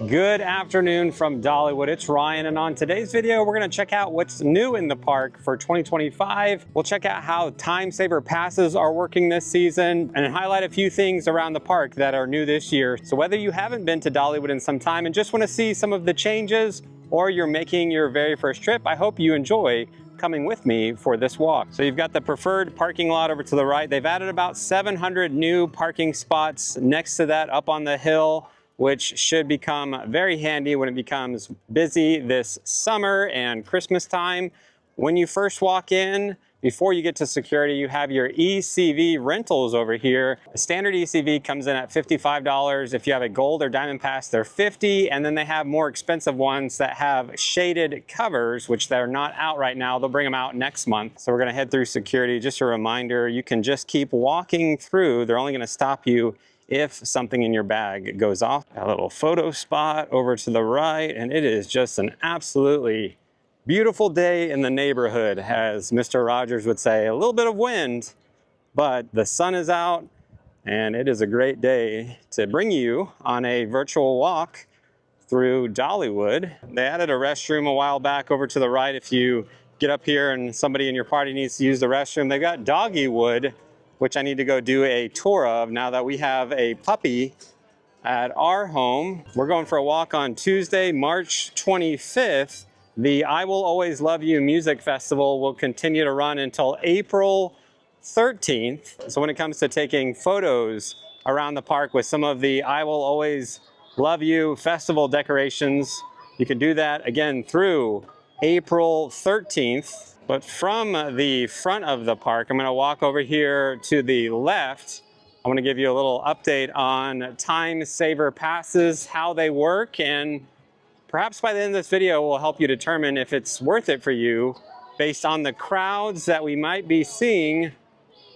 Good afternoon from Dollywood. It's Ryan, and on today's video, we're going to check out what's new in the park for 2025. We'll check out how Timesaver passes are working this season and highlight a few things around the park that are new this year. So whether you haven't been to Dollywood in some time and just want to see some of the changes, or you're making your very first trip, I hope you enjoy coming with me for this walk. So you've got the preferred parking lot over to the right. They've added about 700 new parking spots next to that up on the hill, which should become very handy when it becomes busy this summer and Christmas time. When you first walk in, before you get to security, you have your ECV rentals over here. A standard ECV comes in at $55. If you have a gold or diamond pass, they're $50. And then they have more expensive ones that have shaded covers, which they're not out right now. They'll bring them out next month. So we're gonna head through security. Just a reminder, you can just keep walking through. They're only gonna stop you if something in your bag goes off. A little photo spot over to the right, and it is just an absolutely beautiful day in the neighborhood, as Mr. Rogers would say. A little bit of wind, but the sun is out, and it is a great day to bring you on a virtual walk through Dollywood. They added a restroom a while back over to the right. If you get up here and somebody in your party needs to use the restroom, they've got Doggywood, which I need to go do a tour of now that we have a puppy at our home. We're going for a walk on Tuesday, March 25th. The I Will Always Love You Music Festival will continue to run until April 13th. So when it comes to taking photos around the park with some of the I Will Always Love You festival decorations, you can do that again through April 13th. But from the front of the park, I'm going to walk over here to the left. I want to give you a little update on Timesaver passes, how they work, and perhaps by the end of this video, we'll help you determine if it's worth it for you based on the crowds that we might be seeing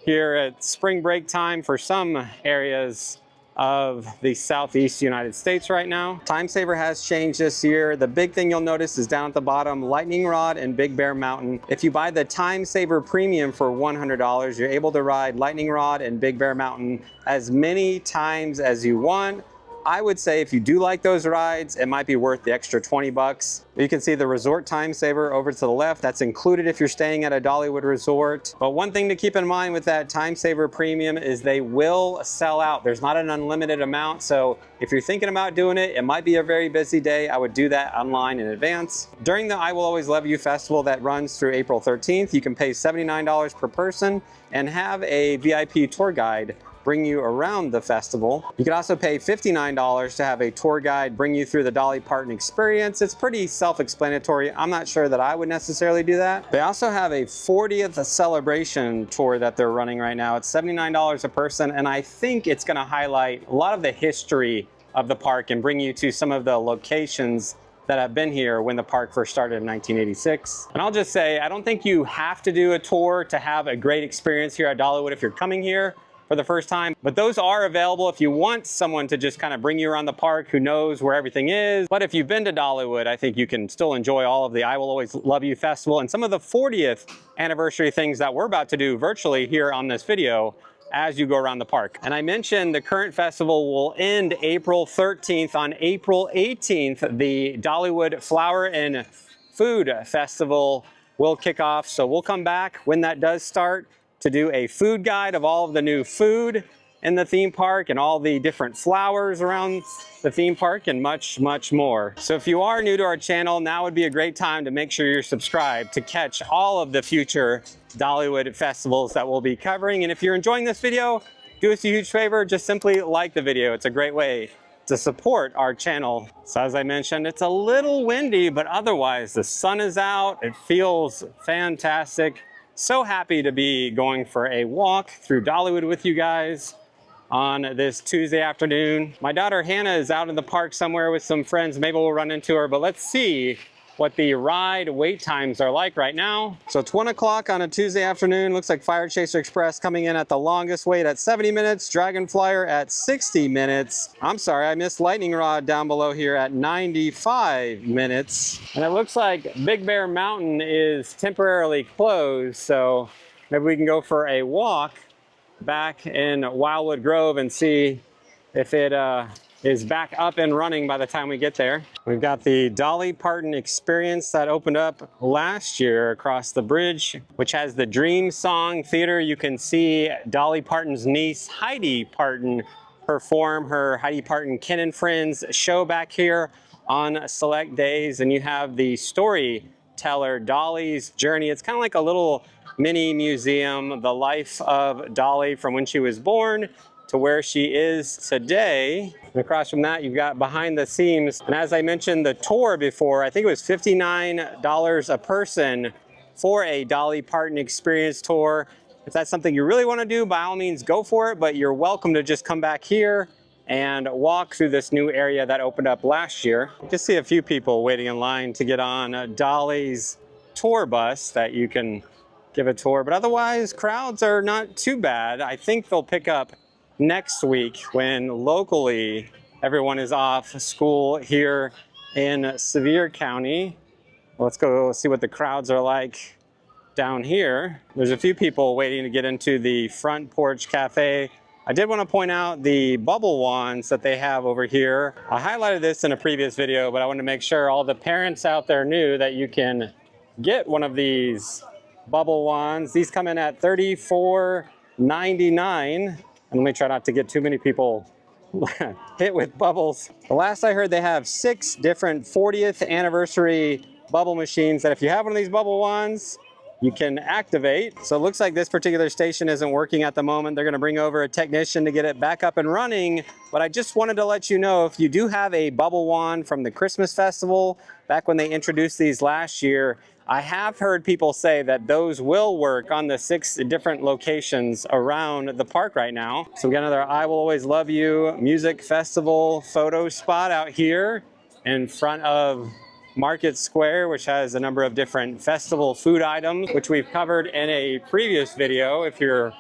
here at spring break time for some areas of the southeast United States right now. Timesaver has changed this year. The big thing you'll notice is down at the bottom, Lightning Rod and Big Bear Mountain. If you buy the Timesaver Premium for $100, you're able to ride Lightning Rod and Big Bear Mountain as many times as you want. I would say if you do like those rides, it might be worth the extra 20 bucks. You can see the Resort Timesaver over to the left. That's included if you're staying at a Dollywood resort. But one thing to keep in mind with that Timesaver Premium is they will sell out. There's not an unlimited amount. So if you're thinking about doing it, it might be a very busy day. I would do that online in advance. During the I Will Always Love You Festival that runs through April 13th, you can pay $79 per person and have a VIP tour guide bring you around the festival. You can also pay $59 to have a tour guide bring you through the Dolly Parton experience. It's pretty self-explanatory. I'm not sure that I would necessarily do that. They also have a 40th celebration tour that they're running right now. It's $79 a person, and I think it's gonna highlight a lot of the history of the park and bring you to some of the locations that have been here when the park first started in 1986. And I'll just say, I don't think you have to do a tour to have a great experience here at Dollywood if you're coming here for the first time, but those are available if you want someone to just kind of bring you around the park who knows where everything is. But if you've been to Dollywood, I think you can still enjoy all of the I Will Always Love You Festival and some of the 40th anniversary things that we're about to do virtually here on this video as you go around the park. And I mentioned the current festival will end April 13th. On April 18th, the Dollywood Flower and Food Festival will kick off. So we'll come back when that does start to do a food guide of all of the new food in the theme park and all the different flowers around the theme park and much, much more. So if you are new to our channel, now would be a great time to make sure you're subscribed to catch all of the future Dollywood festivals that we'll be covering. And if you're enjoying this video, do us a huge favor, just simply like the video. It's a great way to support our channel. So as I mentioned, it's a little windy, but otherwise the sun is out. It feels fantastic. So happy to be going for a walk through Dollywood with you guys on this Tuesday afternoon. My daughter Hannah is out in the park somewhere with some friends. Maybe we'll run into her, but let's see what the ride wait times are like right now. So it's 1 o'clock on a Tuesday afternoon. Looks like Fire Chaser Express coming in at the longest wait at 70 minutes, Dragon Flyer at 60 minutes. I'm sorry, I missed Lightning Rod down below here at 95 minutes. And it looks like Big Bear Mountain is temporarily closed, so maybe we can go for a walk back in Wildwood Grove and see if it is back up and running by the time we get there. We've got the Dolly Parton Experience that opened up last year across the bridge, which has the Dream Song Theater. You can see Dolly Parton's niece, Heidi Parton, perform her Heidi Parton Ken and Friends show back here on select days. And you have the storyteller, Dolly's Journey. It's kind of like a little mini museum, the life of Dolly from when she was born to where she is today. And across from that, you've got Behind the Scenes. And as I mentioned, the tour before, I think it was $59 a person for a Dolly Parton Experience tour. If that's something you really want to do, by all means, go for it. But you're welcome to just come back here and walk through this new area that opened up last year. Just see a few people waiting in line to get on Dolly's tour bus that you can give a tour. But otherwise, crowds are not too bad. I think they'll pick up next week when locally everyone is off school here in Sevier County. Let's go see what the crowds are like down here. There's a few people waiting to get into the Front Porch Cafe. I did want to point out the bubble wands that they have over here. I highlighted this in a previous video, but I wanted to make sure all the parents out there knew that you can get one of these bubble wands. These come in at $34.99. And let me try not to get too many people hit with bubbles. The last I heard, they have 6 different 40th anniversary bubble machines that if you have one of these bubble wands, you can activate. So it looks like this particular station isn't working at the moment. They're gonna bring over a technician to get it back up and running. But I just wanted to let you know, if you do have a bubble wand from the Christmas festival, back when they introduced these last year, I have heard people say that those will work on the 6 different locations around the park right now. So we got another I Will Always Love You music festival photo spot out here in front of Market Square, which has a number of different festival food items, which we've covered in a previous video. If you're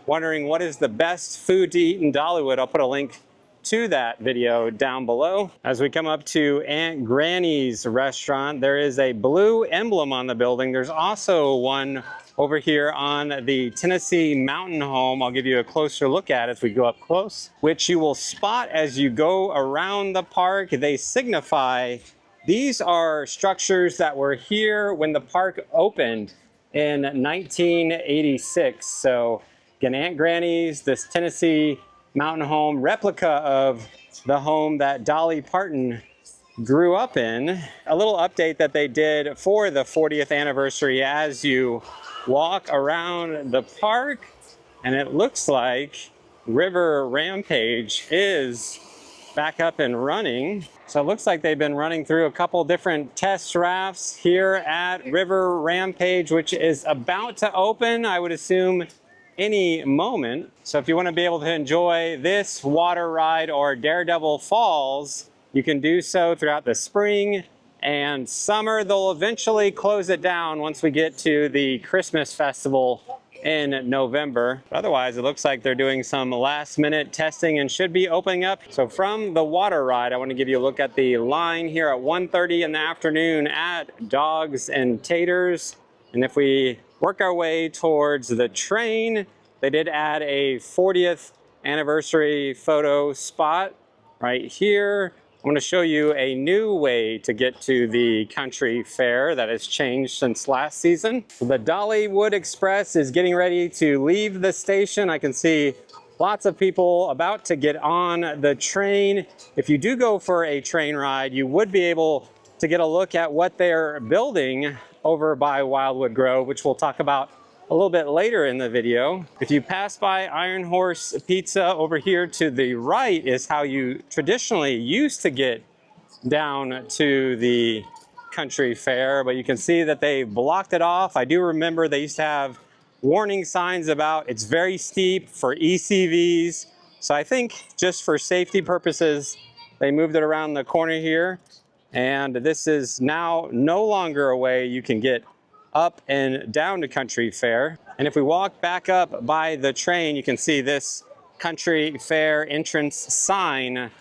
wondering what is the best food to eat in Dollywood, I'll put a link to that video down below. As we come up to Aunt Granny's restaurant, there is a blue emblem on the building. There's also one over here on the Tennessee Mountain home. I'll give you a closer look at as we go up close, which you will spot as you go around the park. They signify these are structures that were here when the park opened in 1986. So again, Aunt Granny's, this Tennessee Mountain home, replica of the home that Dolly Parton grew up in. A little update that they did for the 40th anniversary as you walk around the park, and it looks like River Rampage is back up and running. So it looks like they've been running through a couple different test rafts here at River Rampage, which is about to open, I would assume, any moment. So if you want to be able to enjoy this water ride or Daredevil Falls, you can do so throughout the spring and summer. They'll eventually close it down once we get to the Christmas festival in November. But otherwise, it looks like they're doing some last minute testing and should be opening up. So from the water ride, I want to give you a look at the line here at 1:30 in the afternoon at Dogs and Taters. And if we work our way towards the train, they did add a 40th anniversary photo spot right here. I'm going to show you a new way to get to the country fair that has changed since last season. The Dollywood Express is getting ready to leave the station. I can see lots of people about to get on the train. If you do go for a train ride, you would be able to get a look at what they're building over by Wildwood Grove, which we'll talk about a little bit later in the video. If you pass by Iron Horse Pizza, over here to the right is how you traditionally used to get down to the country fair, but you can see that they blocked it off. I do remember they used to have warning signs about it's very steep for ECVs. So I think just for safety purposes, they moved it around the corner here. And this is now no longer a way you can get up and down to Country Fair. And if we walk back up by the train, you can see this Country Fair entrance sign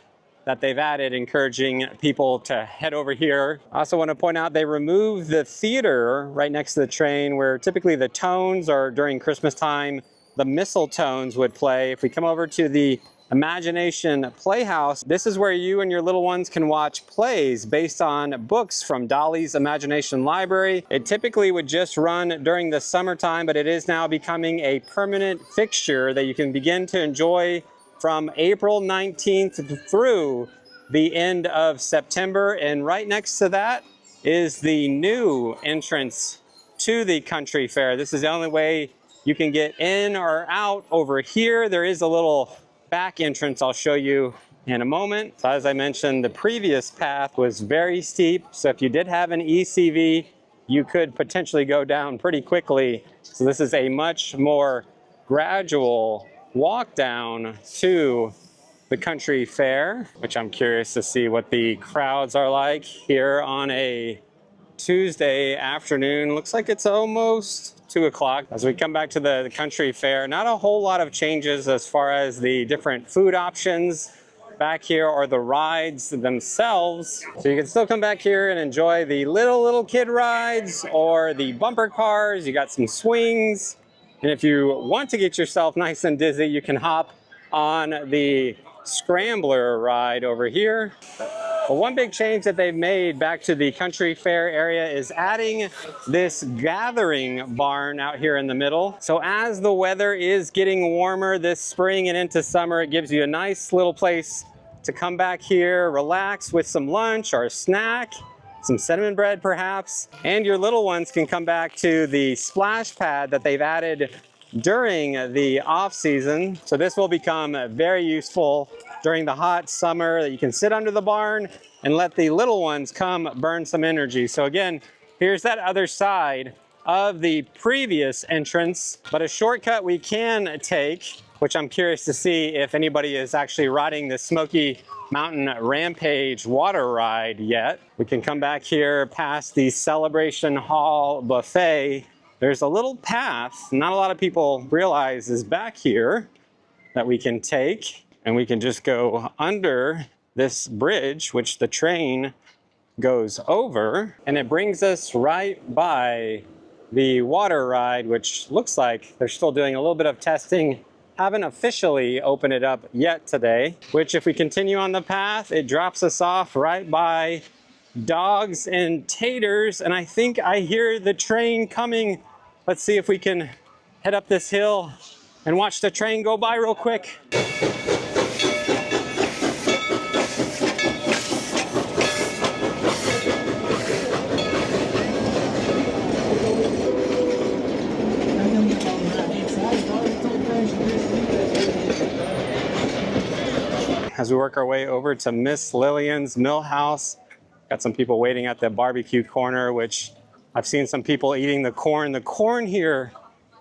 that they've added, encouraging people to head over here. I also want to point out they removed the theater right next to the train where typically the tones, or during Christmas time, the mistletones would play. If we come over to the Imagination Playhouse. This is where you and your little ones can watch plays based on books from Dolly's Imagination Library. It typically would just run during the summertime, but it is now becoming a permanent fixture that you can begin to enjoy from April 19th through the end of September. And right next to that is the new entrance to the country fair. This is the only way you can get in or out over here. There is a little back entrance I'll show you in a moment. So as I mentioned, the previous path was very steep. So if you did have an ECV, you could potentially go down pretty quickly. So this is a much more gradual walk down to the country fair, which I'm curious to see what the crowds are like here on a Tuesday afternoon. Looks like it's almost 2 o'clock. As we come back to the country fair, not a whole lot of changes as far as the different food options back here or the rides themselves. So you can still come back here and enjoy the little kid rides or the bumper cars. You got some swings. And if you want to get yourself nice and dizzy, you can hop on the scrambler ride over here. Well, one big change that they've made back to the country fair area is adding this gathering barn out here in the middle. So as the weather is getting warmer this spring and into summer, it gives you a nice little place to come back here, relax with some lunch or a snack, some cinnamon bread perhaps, and your little ones can come back to the splash pad that they've added during the off season. So this will become very useful during the hot summer, that you can sit under the barn and let the little ones come burn some energy. So again, here's that other side of the previous entrance, but a shortcut we can take, which I'm curious to see if anybody is actually riding the Smoky Mountain Rampage water ride yet. We can come back here past the Celebration Hall buffet. There's a little path not a lot of people realize is back here that we can take, and we can just go under this bridge, which the train goes over, and it brings us right by the water ride, which looks like they're still doing a little bit of testing. Haven't officially opened it up yet today, which if we continue on the path, it drops us off right by Dogs and Taters, and I think I hear the train coming. Let's see if we can head up this hill and watch the train go by real quick. As we work our way over to Miss Lillian's Mill House, got some people waiting at the barbecue corner, which I've seen some people eating the corn. The corn here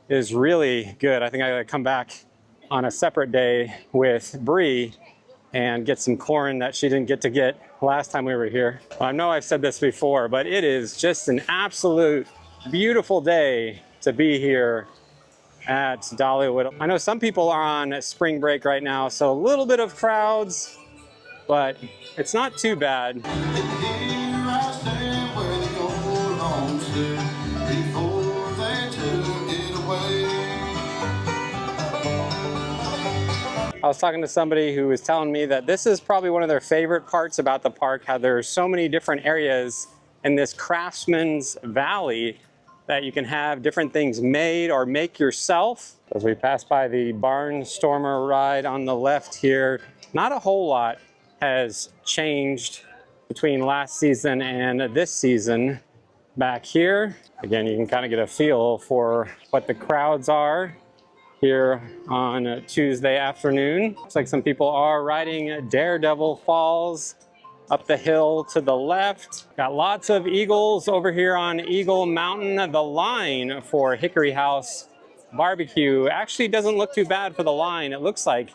is really good. I think I gotta come back on a separate day with Brie and get some corn that she didn't get to get last time we were here. Well, I know I've said this before, but it is just an absolute beautiful day to be here at Dollywood. I know some people are on spring break right now, so a little bit of crowds, but it's not too bad. I was talking to somebody who was telling me that this is probably one of their favorite parts about the park, how there are so many different areas in this Craftsman's Valley that you can have different things made or make yourself. As we pass by the Barnstormer ride on the left here, not a whole lot has changed between last season and this season back here. Again, you can kind of get a feel for what the crowds are here on a Tuesday afternoon. Looks like some people are riding Daredevil Falls up the hill to the left. Got lots of eagles over here on Eagle Mountain. The line for Hickory House Barbecue actually doesn't look too bad for the line. It looks like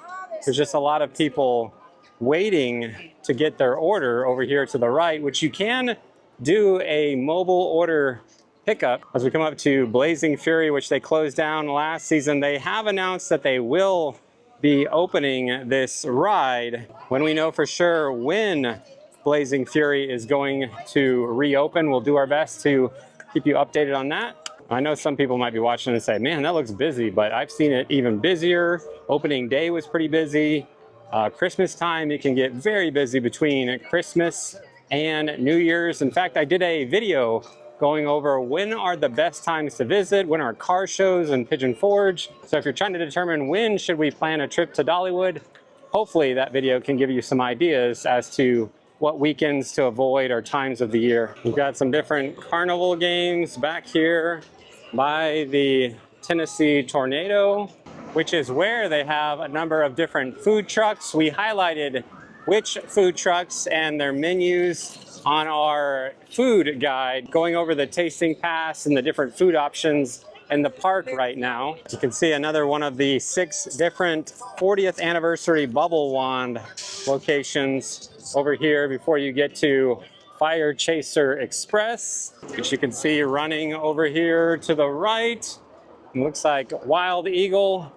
there's just a lot of people waiting to get their order over here to the right, which you can do a mobile order pickup. As we come up to Blazing Fury, which they closed down last season, they have announced that they will be opening this ride. When we know for sure when Blazing Fury is going to reopen, we'll do our best to keep you updated on that. I know some people might be watching and say, man, that looks busy, but I've seen it even busier. Opening day was pretty busy. Christmas time, it can get very busy between Christmas and New Year's. In fact, I did a video going over when are the best times to visit, when are car shows in Pigeon Forge. So if you're trying to determine when should we plan a trip to Dollywood, hopefully that video can give you some ideas as to what weekends to avoid or times of the year. We've got some different carnival games back here by the Tennessee Tornado, which is where they have a number of different food trucks. We highlighted which food trucks and their menus on our food guide, going over the tasting pass and the different food options in the park right now. You can see another one of the 6 different 40th anniversary Bubble Wand locations over here before you get to Fire Chaser Express, which you can see running over here to the right. It looks like Wild Eagle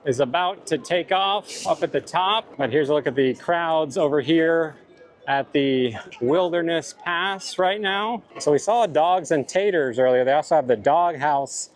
is about to take off up at the top. But here's a look at the crowds over here at the Wilderness Pass right now. So we saw Dogs and Taters earlier. They also have the dog house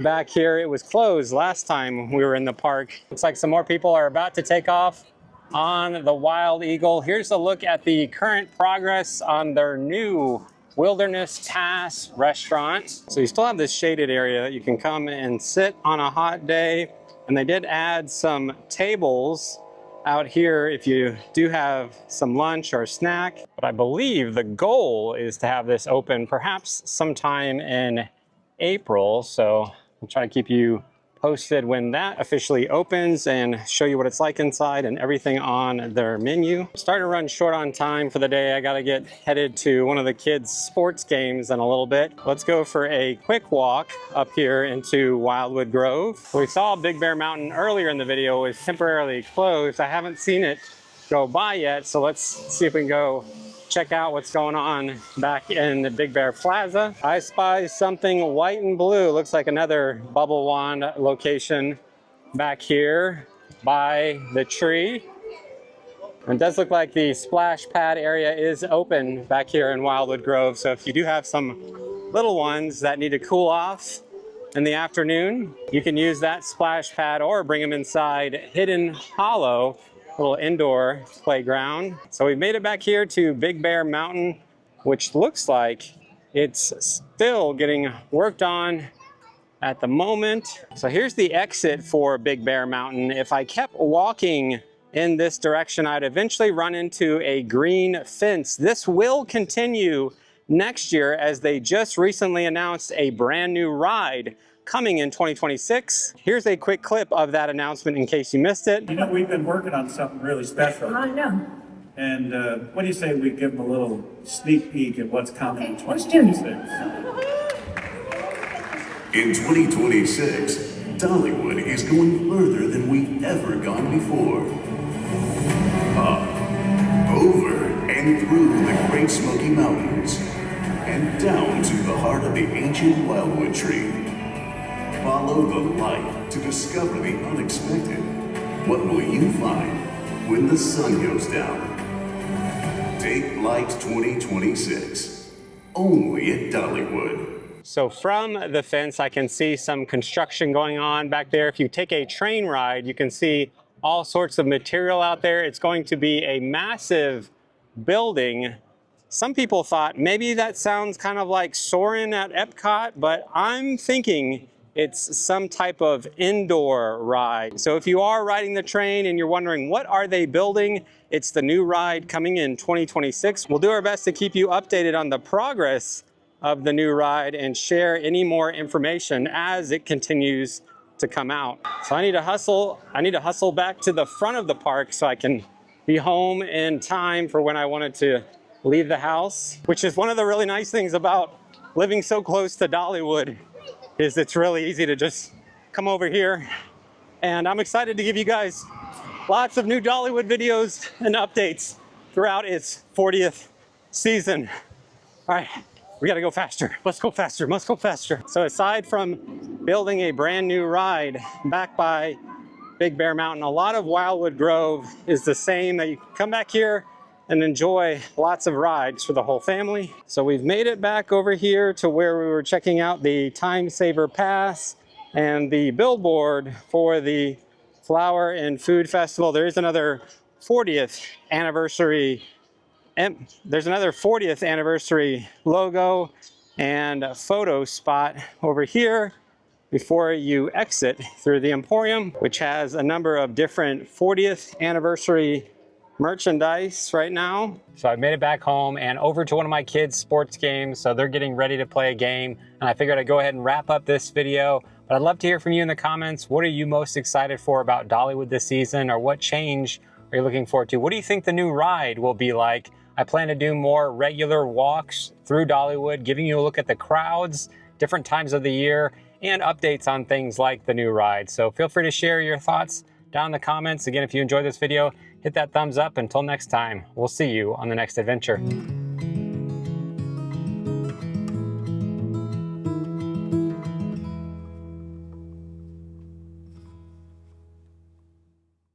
back here. It was closed last time we were in the park. Looks like some more people are about to take off on the Wild Eagle. Here's a look at the current progress on their new Wilderness Pass restaurant. So you still have this shaded area that you can come and sit on a hot day. And they did add some tables out here if you do have some lunch or snack. But I believe the goal is to have this open perhaps sometime in April. So I'll try to keep you posted when that officially opens and show you what it's like inside and everything on their menu. Starting to run short on time for the day. I gotta get headed to one of the kids' sports games in a little bit. Let's go for a quick walk up here into Wildwood Grove. We saw Big Bear Mountain earlier in the video was temporarily closed. I haven't seen it go by yet, so let's see if we can go check out what's going on back in the Big Bear Plaza. I spy something white and blue. Looks like another Bubble Wand location back here by the tree. It does look like the splash pad area is open back here in Wildwood Grove. So if you do have some little ones that need to cool off in the afternoon, you can use that splash pad or bring them inside Hidden Hollow, little indoor playground. So we've made it back here to Big Bear Mountain, which looks like it's still getting worked on at the moment. So here's the exit for Big Bear Mountain. If I kept walking in this direction, I'd eventually run into a green fence. This will continue next year as they just recently announced a brand new ride coming in 2026. Here's a quick clip of that announcement in case you missed it. You know, we've been working on something really special. I know. And what do you say we give them a little sneak peek at what's coming in 2026? In 2026, Dollywood is going further than we've ever gone before. Up, over, and through the Great Smoky Mountains, and down to the heart of the ancient wildwood tree. Follow the light to discover the unexpected. What will you find when the sun goes down? Take Flight 2026, only at Dollywood. So from the fence, I can see some construction going on back there. If you take a train ride, you can see all sorts of material out there. It's going to be a massive building. Some people thought maybe that sounds kind of like Soarin' at Epcot, but I'm thinking it's some type of indoor ride. So if you are riding the train and you're wondering what are they building, it's the new ride coming in 2026. We'll do our best to keep you updated on the progress of the new ride and share any more information as it continues to come out. So I need to hustle back to the front of the park so I can be home in time for when I wanted to leave the house, which is one of the really nice things about living so close to Dollywood, is it's really easy to just come over here. And I'm excited to give you guys lots of new Dollywood videos and updates throughout its 40th season. All right, we gotta go faster. Let's go faster, must go faster. So aside from building a brand new ride back by Big Bear Mountain, a lot of Wildwood Grove is the same, that you can come back here and enjoy lots of rides for the whole family. So we've made it back over here to where we were checking out the Timesaver Pass and the billboard for the Flower and Food Festival. There is another 40th anniversary, and there's another 40th anniversary logo and a photo spot over here before you exit through the Emporium, which has a number of different 40th anniversary merchandise right now. So I made it back home and over to one of my kids' sports games. So they're getting ready to play a game. And I figured I'd go ahead and wrap up this video. But I'd love to hear from you in the comments. What are you most excited for about Dollywood this season? Or what change are you looking forward to? What do you think the new ride will be like? I plan to do more regular walks through Dollywood, giving you a look at the crowds, different times of the year, and updates on things like the new ride. So feel free to share your thoughts down in the comments. Again, if you enjoyed this video, hit that thumbs up. Until next time, we'll see you on the next adventure.